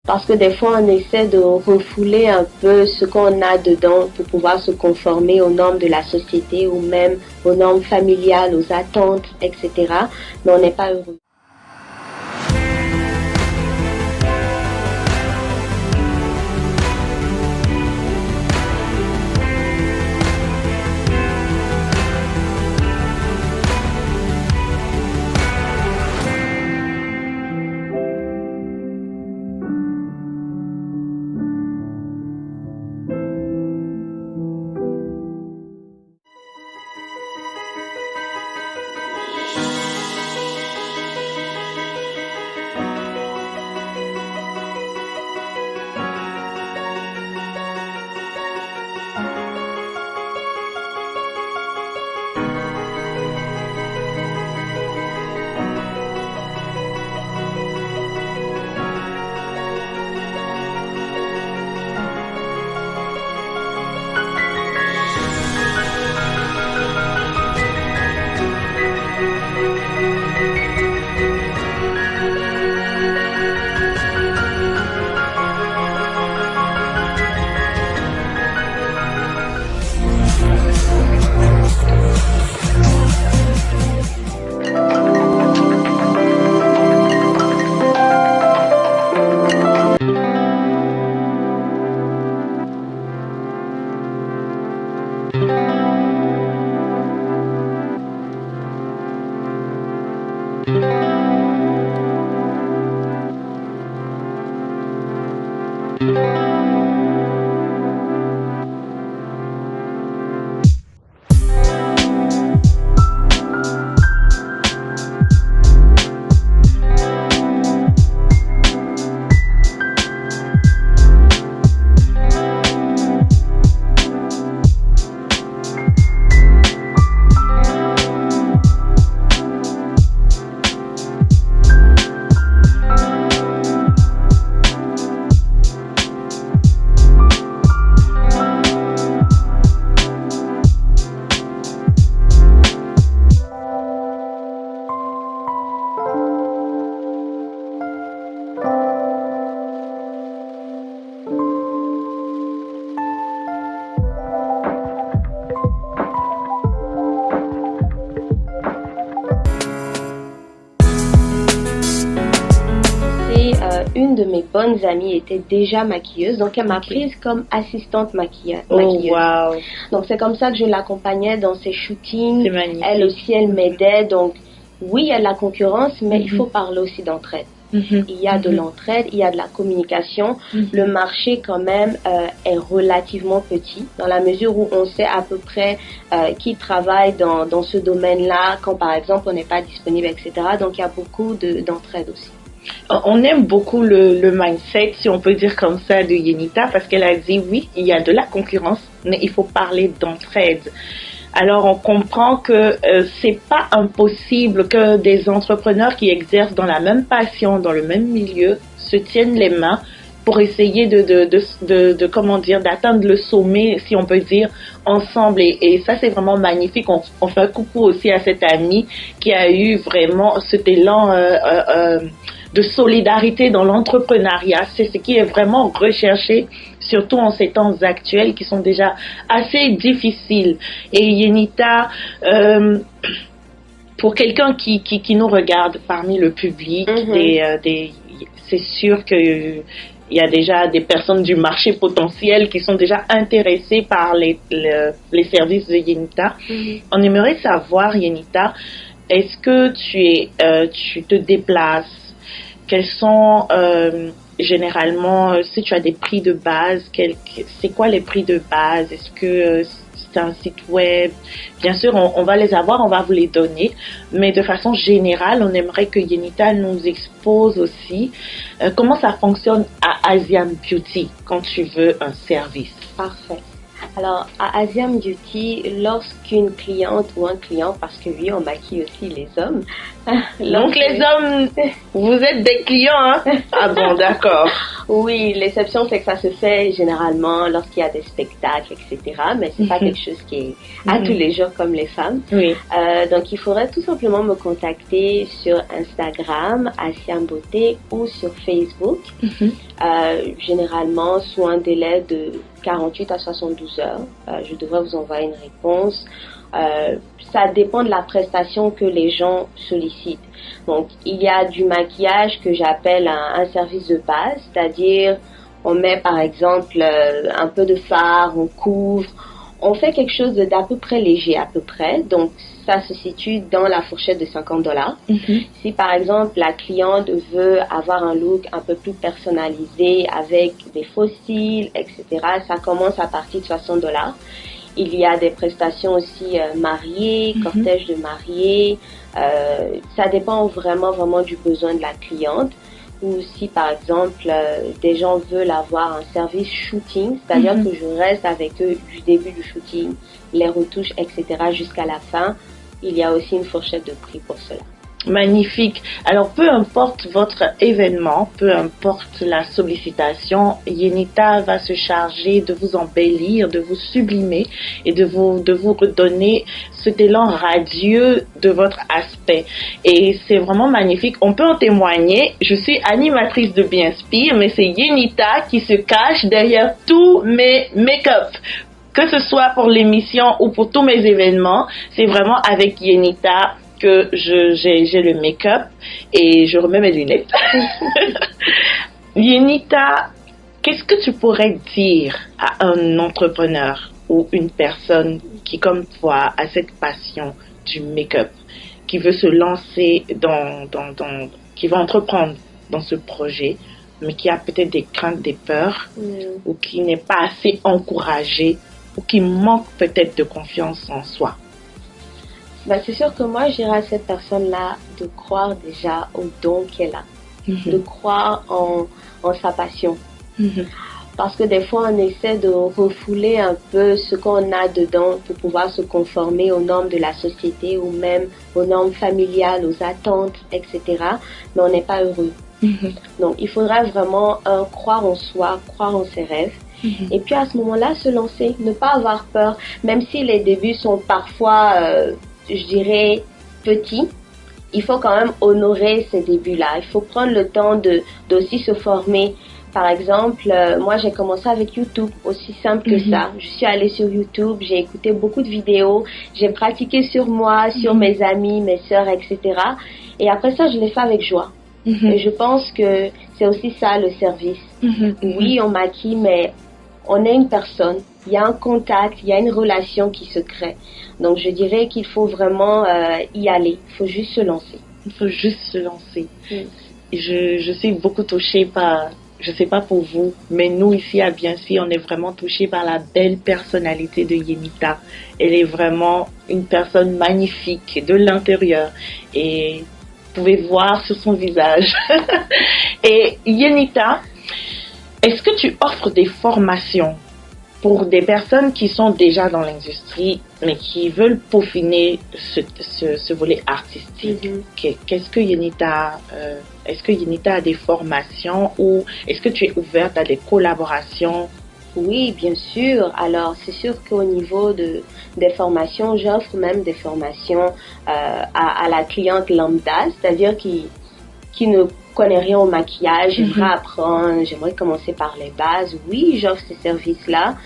Parce que des fois, on essaie de refouler un peu ce qu'on a dedans pour pouvoir se conformer aux normes de la société ou même aux normes familiales, aux attentes, etc. Mais on n'est pas heureux. Une de mes bonnes amies était déjà maquilleuse, donc elle m'a prise comme assistante maquilleuse. Wow. Donc c'est comme ça que je l'accompagnais dans ses shootings. C'est magnifique. Elle aussi, elle m'aidait. Donc oui, il y a de la concurrence, mais il faut parler aussi d'entraide. Il y a de l'entraide, il y a de la communication. Le marché quand même est relativement petit, dans la mesure où on sait à peu près qui travaille dans ce domaine-là, quand par exemple on n'est pas disponible, etc. Donc il y a beaucoup d'entraide aussi. On aime beaucoup le mindset, si on peut dire comme ça, de Yenita, parce qu'elle a dit oui, il y a de la concurrence, mais il faut parler d'entraide. Alors on comprend que c'est pas impossible que des entrepreneurs qui exercent dans la même passion, dans le même milieu, se tiennent les mains pour essayer de comment dire, d'atteindre le sommet, si on peut dire, ensemble. Et ça, c'est vraiment magnifique. On fait un coucou aussi à cette amie qui a eu vraiment cet élan de solidarité dans l'entrepreneuriat. C'est ce qui est vraiment recherché, surtout en ces temps actuels qui sont déjà assez difficiles. Et Yenita, pour quelqu'un qui nous regarde parmi le public, c'est sûr que il y a déjà des personnes du marché potentiel qui sont déjà intéressées par les services de Yenita. On aimerait savoir, Yenita, est-ce que tu te déplaces? Quels sont généralement, si tu as des prix de base, c'est quoi les prix de base? Est-ce que c'est un site web? Bien sûr, on va les avoir, on va vous les donner, mais de façon générale, on aimerait que Yenita nous expose aussi comment ça fonctionne à Asian Beauty quand tu veux un service. Parfait. Alors, à Asian Beauty, lorsqu'une cliente ou un client, parce que oui, on maquille aussi les hommes. Donc les hommes, vous êtes des clients, hein? Ah bon, d'accord. Oui, l'exception, c'est que ça se fait généralement lorsqu'il y a des spectacles, etc. Mais c'est pas quelque chose qui est à tous les jours comme les femmes. Oui. Donc, il faudrait tout simplement me contacter sur Instagram, Asiam Beauté, ou sur Facebook. Généralement, sous un délai de 48 à 72 heures, je devrais vous envoyer une réponse. Ça dépend de la prestation que les gens sollicitent. Donc, il y a du maquillage que j'appelle un service de base, c'est-à-dire on met par exemple un peu de fard, on couvre, on fait quelque chose d'à peu près léger à peu près. Donc, ça se situe dans la fourchette de $50. Si par exemple la cliente veut avoir un look un peu plus personnalisé avec des faux cils, etc., ça commence à partir de $60. Il y a des prestations aussi mariées, cortège de mariés. Ça dépend vraiment du besoin de la cliente. Ou si par exemple des gens veulent avoir un service shooting, c'est-à-dire que je reste avec eux du début du shooting, les retouches, etc. jusqu'à la fin, il y a aussi une fourchette de prix pour cela. Magnifique. Alors, peu importe votre événement, peu importe la sollicitation, Yenita va se charger de vous embellir, de vous sublimer et de vous redonner cet élan radieux de votre aspect. Et c'est vraiment magnifique. On peut en témoigner. Je suis animatrice de Bienspire, mais c'est Yenita qui se cache derrière tous mes make-up. Que ce soit pour l'émission ou pour tous mes événements, c'est vraiment avec Yenita que j'ai le make-up et je remets mes lunettes. Yenita, qu'est-ce que tu pourrais dire à un entrepreneur ou une personne qui, comme toi, a cette passion du make-up, qui veut se lancer qui va entreprendre dans ce projet, mais qui a peut-être des craintes, des peurs, ou qui n'est pas assez encouragé, ou qui manque peut-être de confiance en soi? C'est sûr que moi, je dirais à cette personne-là de croire déjà au don qu'elle a, de croire en sa passion. Parce que des fois, on essaie de refouler un peu ce qu'on a dedans pour pouvoir se conformer aux normes de la société ou même aux normes familiales, aux attentes, etc. Mais on n'est pas heureux. Donc, il faudra vraiment croire en soi, croire en ses rêves. Et puis à ce moment-là, se lancer, ne pas avoir peur, même si les débuts sont parfois, je dirais, petits. Il faut quand même honorer ces débuts-là. Il faut prendre le temps d'aussi se former. Par exemple, moi j'ai commencé avec YouTube, aussi simple que ça. Je suis allée sur YouTube, j'ai écouté beaucoup de vidéos, j'ai pratiqué sur moi, sur mes amis, mes sœurs, etc. Et après ça, je l'ai fait avec joie. Et je pense que c'est aussi ça le service. Oui, on maquille, mais on est une personne, il y a un contact, il y a une relation qui se crée. Donc je dirais qu'il faut vraiment y aller, il faut juste se lancer. Il faut juste se lancer. Je suis beaucoup touchée par, je sais pas pour vous, mais nous ici à Bienspire, on est vraiment touchés par la belle personnalité de Yenita. Elle est vraiment une personne magnifique de l'intérieur et vous pouvez voir sur son visage. Et Yenita, est-ce que tu offres des formations pour des personnes qui sont déjà dans l'industrie, mais qui veulent peaufiner ce volet artistique? Est-ce que Yenita a des formations ou est-ce que tu es ouverte à des collaborations? Oui, bien sûr. Alors, c'est sûr qu'au niveau des formations, j'offre même des formations à la cliente lambda, c'est-à-dire qui ne connaît rien au maquillage, j'aimerais apprendre, j'aimerais commencer par les bases. Oui, j'offre ces services-là.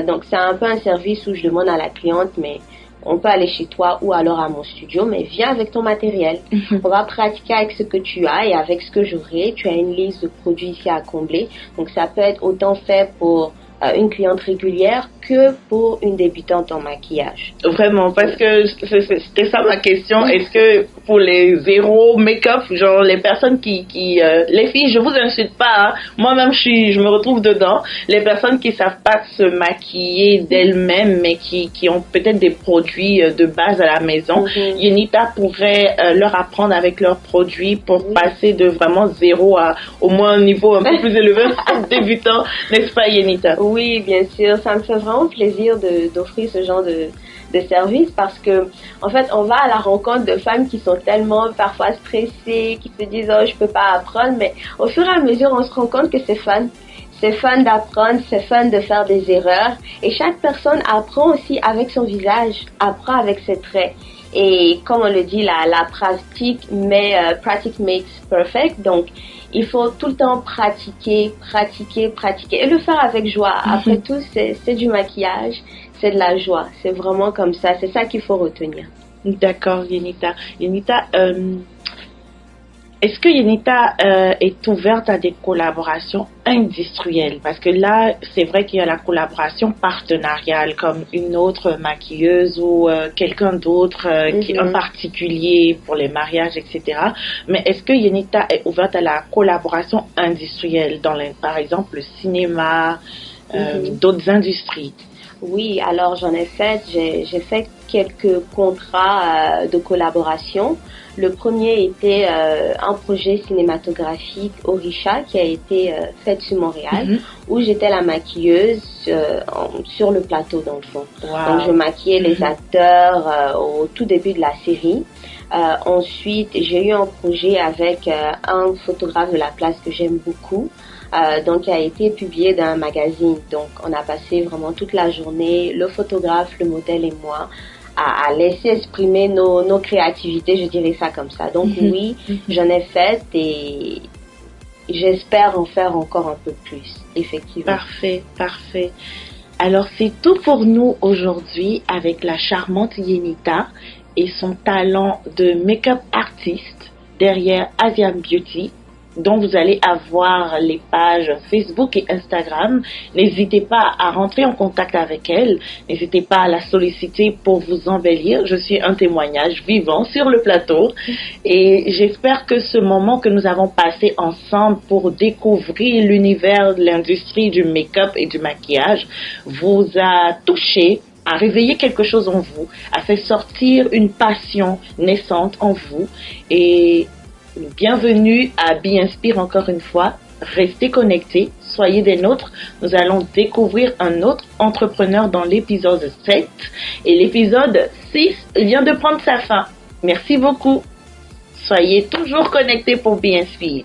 Donc, c'est un peu un service où je demande à la cliente, mais on peut aller chez toi ou alors à mon studio, mais viens avec ton matériel. On va pratiquer avec ce que tu as et avec ce que j'aurai. Tu as une liste de produits ici à combler. Donc, ça peut être autant fait pour une cliente régulière que pour une débutante en maquillage. Vraiment, parce que c'était ça ma question. Est-ce que pour les zéro make-up, genre les personnes qui les filles, je vous insulte pas, hein. Moi-même je me retrouve dedans. Les personnes qui savent pas se maquiller d'elles-mêmes, mais qui ont peut-être des produits de base à la maison, Yenita pourrait leur apprendre avec leurs produits pour passer de vraiment zéro à au moins un niveau un peu plus élevé débutant, n'est-ce pas Yenita? Oui, bien sûr, ça me fait vraiment plaisir d'offrir ce genre de service parce que, en fait, on va à la rencontre de femmes qui sont tellement parfois stressées, qui se disent, oh, je peux pas apprendre, mais au fur et à mesure, on se rend compte que c'est fun. C'est fun d'apprendre, c'est fun de faire des erreurs. Et chaque personne apprend aussi avec son visage, apprend avec ses traits. Et comme on le dit, la pratique, practice makes perfect. Donc, il faut tout le temps pratiquer et le faire avec joie. Après tout, c'est du maquillage, c'est de la joie. C'est vraiment comme ça. C'est ça qu'il faut retenir. D'accord, Yenita. Yenita, est-ce que Yenita est ouverte à des collaborations industrielles? Parce que là, c'est vrai qu'il y a la collaboration partenariale, comme une autre maquilleuse ou quelqu'un d'autre qui est un particulier pour les mariages, etc. Mais est-ce que Yenita est ouverte à la collaboration industrielle dans, par exemple, le cinéma, d'autres industries? Oui, alors j'en ai fait, j'ai fait quelques contrats de collaboration. Le premier était un projet cinématographique Orisha qui a été fait sur Montréal, où j'étais la maquilleuse sur le plateau dans le fond. Wow. Donc je maquillais les acteurs au tout début de la série. Ensuite, j'ai eu un projet avec un photographe de la place que j'aime beaucoup. Donc qui a été publié dans un magazine. Donc on a passé vraiment toute la journée, le photographe, le modèle et moi, à laisser exprimer nos créativités, je dirais ça comme ça. Donc oui, j'en ai fait et j'espère en faire encore un peu plus, effectivement. Parfait. Alors c'est tout pour nous aujourd'hui avec la charmante Yenita et son talent de make-up artiste derrière Asian Beauty, dont vous allez avoir les pages Facebook et Instagram. N'hésitez pas à rentrer en contact avec elle. N'hésitez pas à la solliciter pour vous embellir. Je suis un témoignage vivant sur le plateau. Et j'espère que ce moment que nous avons passé ensemble pour découvrir l'univers de l'industrie du make-up et du maquillage vous a touché, a réveillé quelque chose en vous, a fait sortir une passion naissante en vous. Et bienvenue à Be Inspire encore une fois. Restez connectés, soyez des nôtres. Nous allons découvrir un autre entrepreneur dans l'épisode 7. Et l'épisode 6 vient de prendre sa fin. Merci beaucoup. Soyez toujours connectés pour Be Inspire.